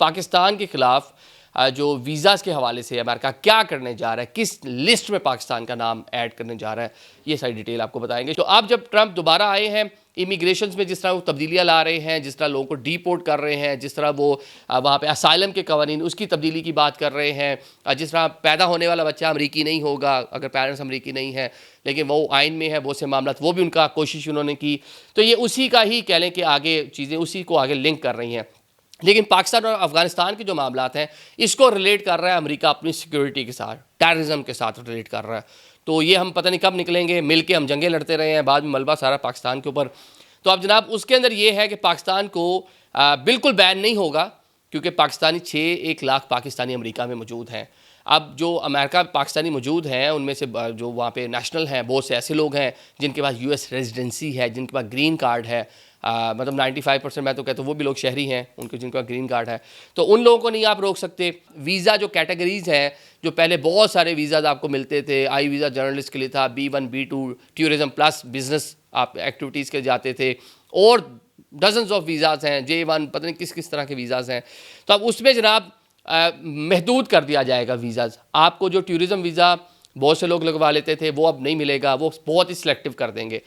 पाकिस्तान के खिलाफ जो वीज़ाज़ के हवाले से अमेरिका क्या करने जा रहा है, किस लिस्ट में पाकिस्तान का नाम ऐड करने जा रहा है, ये सारी डिटेल आपको बताएंगे। तो अब जब ट्रंप दोबारा आए हैं, इमिग्रेशन में जिस तरह वो तब्दीलियाँ ला रहे हैं, जिस तरह लोगों को डीपोर्ट कर रहे हैं, जिस तरह वो वहाँ पे असाइलम के कवानीन उसकी तब्दीली की बात कर रहे हैं, जिस तरह पैदा होने वाला बच्चा अमरीकी नहीं होगा अगर पेरेंट्स अमरीकी नहीं है, लेकिन वो आइन में है, बहुत से मामला वो भी उनका कोशिश उन्होंने की। तो ये उसी का ही कह लें कि आगे चीज़ें उसी को आगे लिंक कर रही हैं। लेकिन पाकिस्तान और अफगानिस्तान के जो मामलात हैं, इसको रिलेट कर रहा है अमेरिका अपनी सिक्योरिटी के साथ, टेररिज्म के साथ रिलेट कर रहा है। तो ये हम पता नहीं कब निकलेंगे, मिल के हम जंगें लड़ते रहे हैं, बाद में मलबा सारा पाकिस्तान के ऊपर। तो अब जनाब उसके अंदर ये है कि पाकिस्तान को बिल्कुल बैन नहीं होगा, क्योंकि पाकिस्तानी 1 लाख पाकिस्तानी अमेरिका में मौजूद हैं। अब जो अमेरिका पाकिस्तानी मौजूद हैं उनमें से जो वहाँ पे नेशनल हैं, बहुत से ऐसे लोग हैं जिनके पास यूएस रेजिडेंसी है, जिनके पास ग्रीन कार्ड है, मतलब 95% मैं तो कहता हूँ वो भी लोग शहरी हैं उनके जिनका ग्रीन कार्ड है। तो उन लोगों को नहीं आप रोक सकते। वीज़ा जो कैटेगरीज़ हैं, जो पहले बहुत सारे वीज़ाज आपको मिलते थे, आई वीज़ा जर्नलिस्ट के लिए था, B1 B2 tourism plus business आप एक्टिविटीज़ के जाते थे, और डजन्स ऑफ वीज़ाज हैं, J1 पता नहीं किस किस तरह के वीज़ाज हैं। तो अब उसमें जनाब महदूद कर दिया जाएगा वीज़ाज। आपको जो टूरिज़म वीज़ा बहुत से लोग लगवा लेते थे वो अब नहीं मिलेगा, वो बहुत ही सिलेक्टिव कर देंगे।